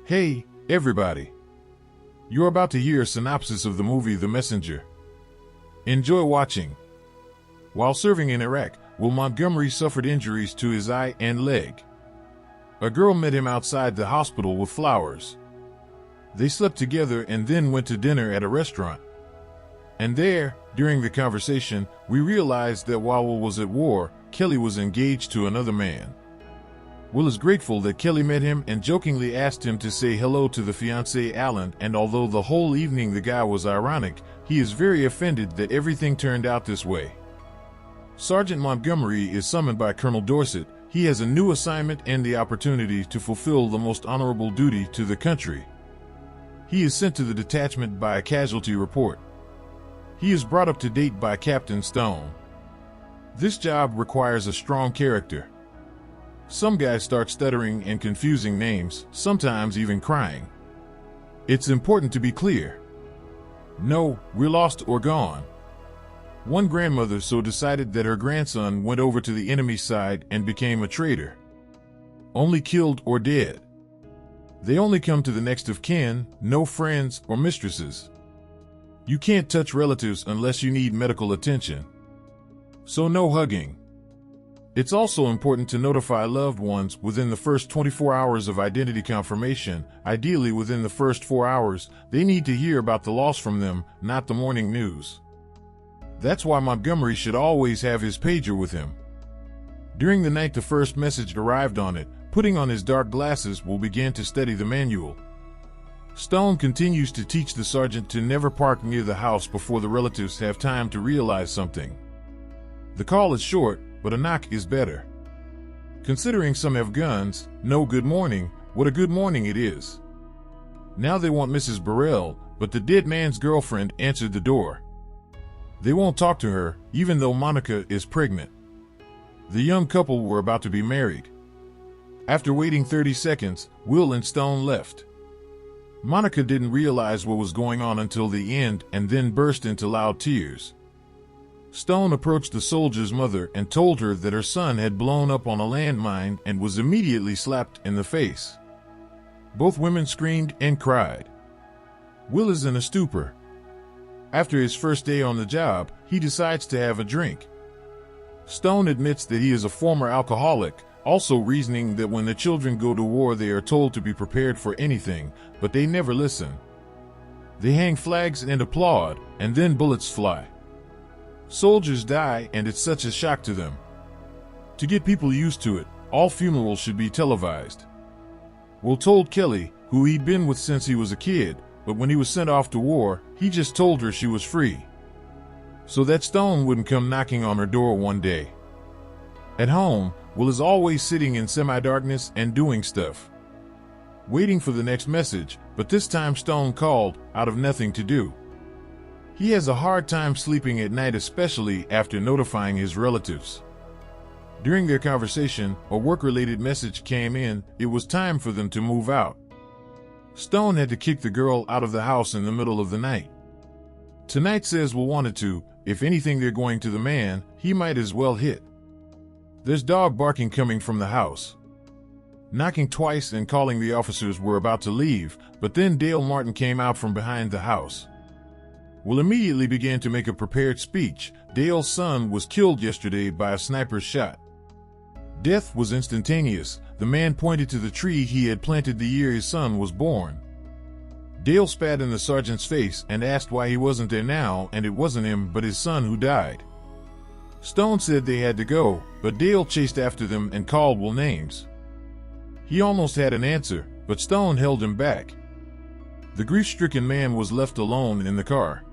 Hey, everybody. You're about to hear a synopsis of the movie The Messenger. Enjoy watching. While serving in Iraq, Will Montgomery suffered injuries to his eye and leg. A girl met him outside the hospital with flowers. They slept together and then went to dinner at a restaurant. And there, during the conversation, we realized that while Will was at war, Kelly was engaged to another man. Will is grateful that Kelly met him and jokingly asked him to say hello to the fiancé Alan, and although the whole evening the guy was ironic, he is very offended that everything turned out this way. Sergeant Montgomery is summoned by Colonel Dorsett. He has a new assignment and the opportunity to fulfill the most honorable duty to the country. He is sent to the detachment by a casualty report. He is brought up to date by Captain Stone. This job requires a strong character. Some guys start stuttering and confusing names, sometimes even crying. It's important to be clear. No, we're lost or gone. One grandmother so decided that her grandson went over to the enemy side and became a traitor. Only killed or dead. They only come to the next of kin, no friends or mistresses. You can't touch relatives unless you need medical attention. So no hugging. It's also important to notify loved ones within the first 24 hours of identity confirmation. Ideally within the first 4 hours, they need to hear about the loss from them, not the morning news. That's why Montgomery should always have his pager with him. During the night the first message arrived on it. Putting on his dark glasses, Will began to study the manual. Stone continues to teach the sergeant to never park near the house before the relatives have time to realize something. The call is short, but a knock is better. Considering some have guns, no good morning, what a good morning it is. Now they want Mrs. Burrell, but the dead man's girlfriend answered the door. They won't talk to her, even though Monica is pregnant. The young couple were about to be married. After waiting 30 seconds, Will and Stone left. Monica didn't realize what was going on until the end and then burst into loud tears. Stone approached the soldier's mother and told her that her son had blown up on a landmine and was immediately slapped in the face. Both women screamed and cried. Will is in a stupor. After his first day on the job, he decides to have a drink. Stone admits that he is a former alcoholic, also reasoning that when the children go to war they are told to be prepared for anything, but they never listen. They hang flags and applaud, and then bullets fly. Soldiers die, and it's such a shock to them. To get people used to it, all funerals should be televised. Will told Kelly, who he'd been with since he was a kid, but when he was sent off to war, he just told her she was free. So that Stone wouldn't come knocking on her door one day. At home, Will is always sitting in semi-darkness and doing stuff. Waiting for the next message, but this time Stone called, out of nothing to do. He has a hard time sleeping at night, especially after notifying his relatives. During their conversation, a work-related message came in. It was time for them to move out. Stone had to kick the girl out of the house in the middle of the night. Tonight says Will wanted to. If anything, they're going to the man, he might as well hit. There's dog barking coming from the house. Knocking twice and calling the officers were about to leave, but then Dale Martin came out from behind the house. Will immediately began to make a prepared speech. Dale's son was killed yesterday by a sniper's shot. Death was instantaneous. The man pointed to the tree he had planted the year his son was born. Dale spat in the sergeant's face and asked why he wasn't there now, and it wasn't him but his son who died. Stone said they had to go, but Dale chased after them and called Will names. He almost had an answer, but Stone held him back. The grief-stricken man was left alone in the car.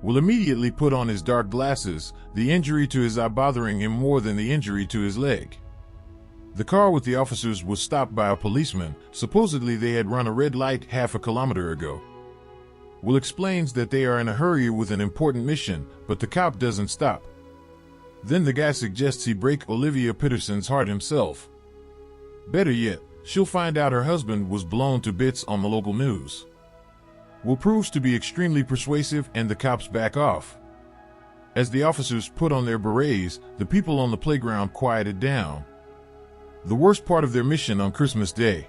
Will immediately put on his dark glasses, the injury to his eye bothering him more than the injury to his leg. The car with the officers was stopped by a policeman. Supposedly they had run a red light half a kilometer ago. Will explains that they are in a hurry with an important mission, but the cop doesn't stop. Then the guy suggests he break Olivia Peterson's heart himself. Better yet, she'll find out her husband was blown to bits on the local news. Will proves to be extremely persuasive and the cops back off. As the officers put on their berets, the people on the playground quieted down. The worst part of their mission on Christmas Day.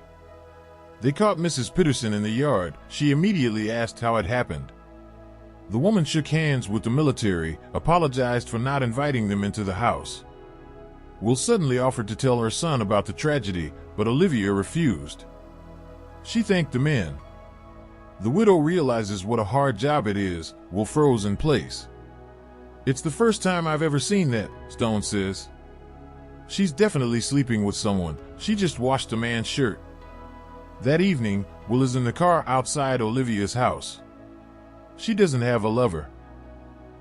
They caught Mrs. Peterson in the yard. She immediately asked how it happened. The woman shook hands with the military, apologized for not inviting them into the house. Will suddenly offered to tell her son about the tragedy, but Olivia refused. She thanked the men. The widow realizes what a hard job it is. Will froze in place. "It's the first time I've ever seen that," Stone says. "She's definitely sleeping with someone. She just washed a man's shirt." That evening, Will is in the car outside Olivia's house. She doesn't have a lover.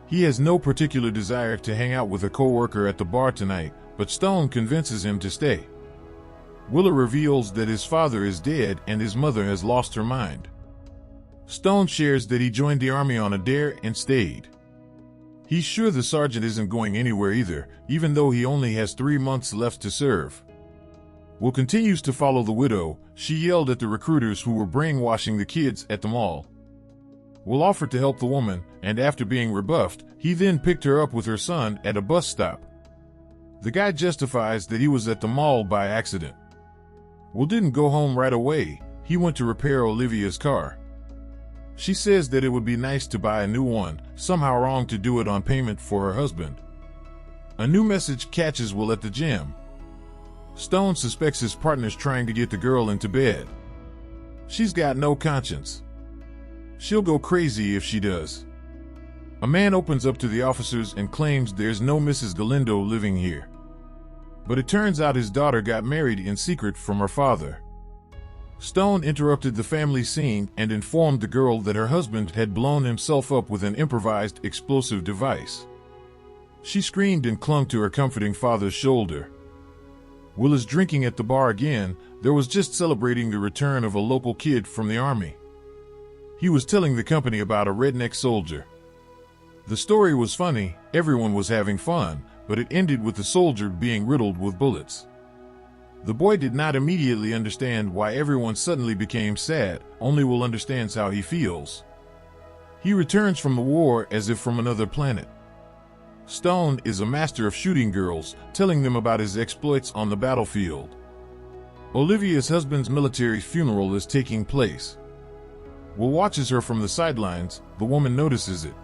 He has no particular desire to hang out with a co-worker at the bar tonight, but Stone convinces him to stay. Willa reveals that his father is dead and his mother has lost her mind. Stone shares that he joined the army on a dare and stayed. He's sure the sergeant isn't going anywhere either, even though he only has 3 months left to serve. Will continues to follow the widow. She yelled at the recruiters who were brainwashing the kids at the mall. Will offered to help the woman, and after being rebuffed, he then picked her up with her son at a bus stop. The guy justifies that he was at the mall by accident. Will didn't go home right away. He went to repair Olivia's car. She says that it would be nice to buy a new one, somehow wrong to do it on payment for her husband. A new message catches Will at the gym. Stone suspects his partner's trying to get the girl into bed. She's got no conscience. She'll go crazy if she does. A man opens up to the officers and claims there's no Mrs. Galindo living here. But it turns out his daughter got married in secret from her father. Stone interrupted the family scene and informed the girl that her husband had blown himself up with an improvised explosive device. She screamed and clung to her comforting father's shoulder. Will is drinking at the bar again. There was just celebrating the return of a local kid from the army. He was telling the company about a redneck soldier. The story was funny, everyone was having fun, but it ended with the soldier being riddled with bullets. The boy did not immediately understand why everyone suddenly became sad. Only Will understands how he feels. He returns from the war as if from another planet. Stone is a master of shooting girls, telling them about his exploits on the battlefield. Olivia's husband's military funeral is taking place. Will watches her from the sidelines. The woman notices it.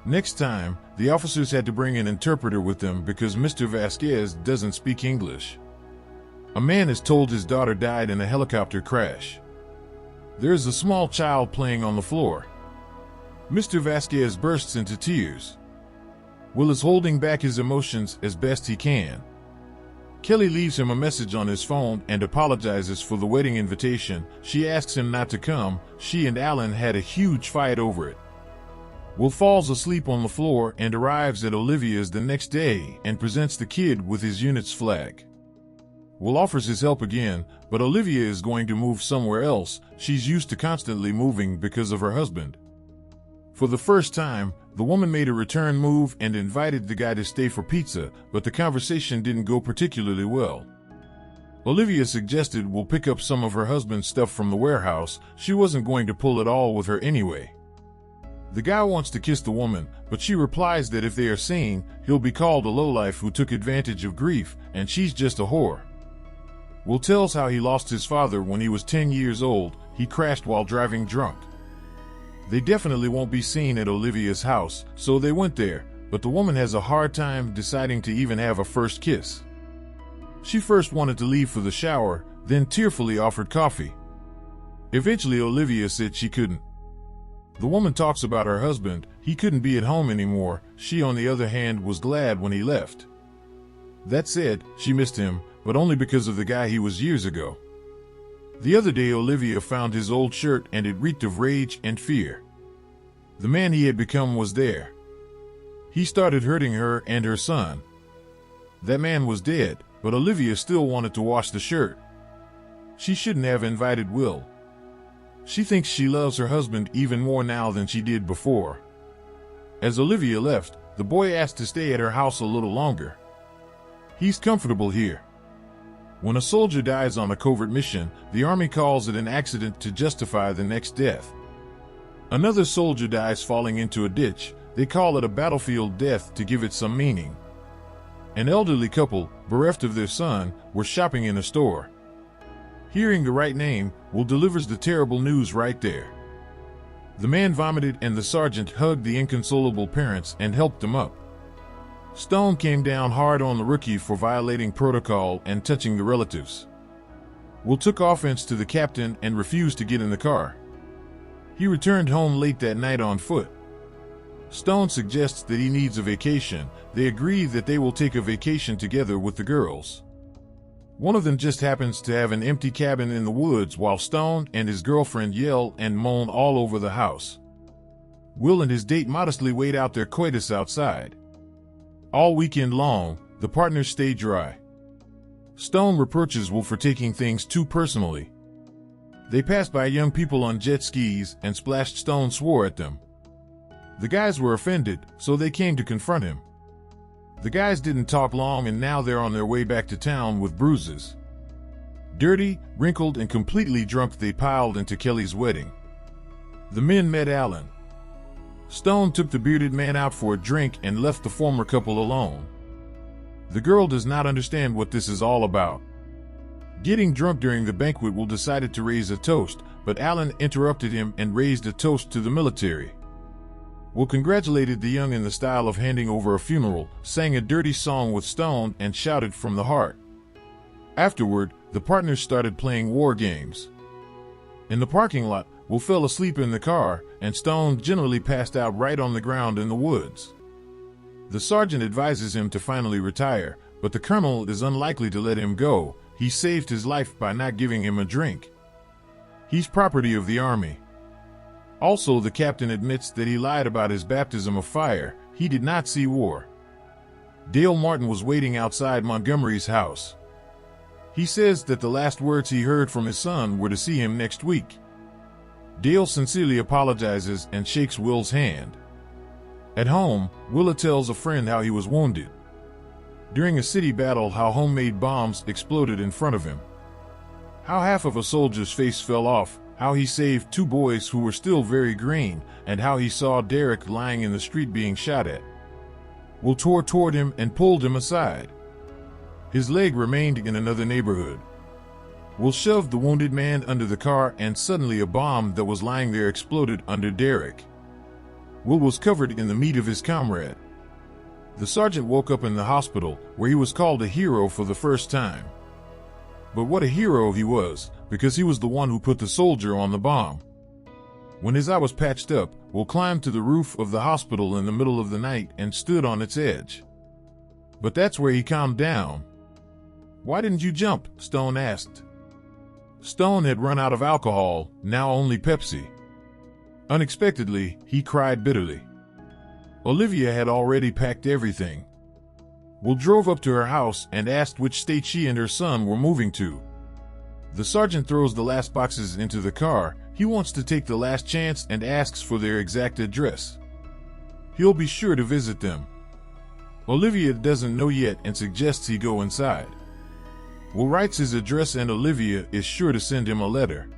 Next time, the officers had to bring an interpreter with them because Mr. Vasquez doesn't speak English. A man is told his daughter died in a helicopter crash. There is a small child playing on the floor. Mr. Vasquez bursts into tears. Will is holding back his emotions as best he can. Kelly leaves him a message on his phone and apologizes for the wedding invitation. She asks him not to come. She and Alan had a huge fight over it. Will falls asleep on the floor and arrives at Olivia's the next day and presents the kid with his unit's flag. Will offers his help again, but Olivia is going to move somewhere else. She's used to constantly moving because of her husband. For the first time, the woman made a return move and invited the guy to stay for pizza, but the conversation didn't go particularly well. Olivia suggested Will pick up some of her husband's stuff from the warehouse. She wasn't going to pull it all with her anyway. The guy wants to kiss the woman, but she replies that if they are seen, he'll be called a lowlife who took advantage of grief, and she's just a whore. Will tells how he lost his father when he was 10 years old. He crashed while driving drunk. They definitely won't be seen at Olivia's house, so they went there, but the woman has a hard time deciding to even have a first kiss. She first wanted to leave for the shower, then tearfully offered coffee. Eventually Olivia said she couldn't. The woman talks about her husband. He couldn't be at home anymore. She, on the other hand, was glad when he left. That said, she missed him, but only because of the guy he was years ago. The other day Olivia found his old shirt and it reeked of rage and fear. The man he had become was there. He started hurting her and her son. That man was dead, but Olivia still wanted to wash the shirt. She shouldn't have invited Will. She thinks she loves her husband even more now than she did before. As Olivia left, the boy asked to stay at her house a little longer. He's comfortable here. When a soldier dies on a covert mission, the army calls it an accident to justify the next death. Another soldier dies falling into a ditch. They call it a battlefield death to give it some meaning. An elderly couple, bereft of their son, were shopping in a store. Hearing the right name, Will delivers the terrible news right there. The man vomited and the sergeant hugged the inconsolable parents and helped them up. Stone came down hard on the rookie for violating protocol and touching the relatives. Will took offense to the captain and refused to get in the car. He returned home late that night on foot. Stone suggests that he needs a vacation. They agree that they will take a vacation together with the girls. One of them just happens to have an empty cabin in the woods while Stone and his girlfriend yell and moan all over the house. Will and his date modestly wait out their coitus outside. All weekend long, the partners stay dry. Stone reproaches Will for taking things too personally. They passed by young people on jet skis and Splashed Stone swore at them. The guys were offended, so they came to confront him. The guys didn't talk long and now they're on their way back to town with bruises. Dirty, wrinkled, and completely drunk, they piled into Kelly's wedding. The men met Alan. Stone took the bearded man out for a drink and left the former couple alone. The girl does not understand what this is all about. Getting drunk during the banquet, Will decided to raise a toast, but Alan interrupted him and raised a toast to the military. Will congratulated the young in the style of handing over a funeral, sang a dirty song with Stone, and shouted from the heart. Afterward, the partners started playing war games. In the parking lot, Will fell asleep in the car, and Stone generally passed out right on the ground in the woods. The sergeant advises him to finally retire, but the colonel is unlikely to let him go. He saved his life by not giving him a drink. He's property of the army. Also, the captain admits that he lied about his baptism of fire. He did not see war. Dale Martin was waiting outside Montgomery's house. He says that the last words he heard from his son were to see him next week. Dale sincerely apologizes and shakes Will's hand. At home, Willa tells a friend how he was wounded. During a city battle, how homemade bombs exploded in front of him. How half of a soldier's face fell off, how he saved 2 boys who were still very green, and how he saw Derek lying in the street being shot at. Will tore toward him and pulled him aside. His leg remained in another neighborhood. Will shoved the wounded man under the car and suddenly a bomb that was lying there exploded under Derek. Will was covered in the meat of his comrade. The sergeant woke up in the hospital, where he was called a hero for the first time. But what a hero he was, because he was the one who put the soldier on the bomb. When his eye was patched up, Will climbed to the roof of the hospital in the middle of the night and stood on its edge. But that's where he calmed down. "Why didn't you jump?" Stone asked. Stone had run out of alcohol, now only Pepsi. Unexpectedly, he cried bitterly. Olivia had already packed everything. Will drove up to her house and asked which state she and her son were moving to. The sergeant throws the last boxes into the car. He wants to take the last chance and asks for their exact address. He'll be sure to visit them. Olivia doesn't know yet and suggests he go inside. Will writes his address and Olivia is sure to send him a letter.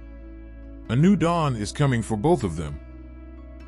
A new dawn is coming for both of them.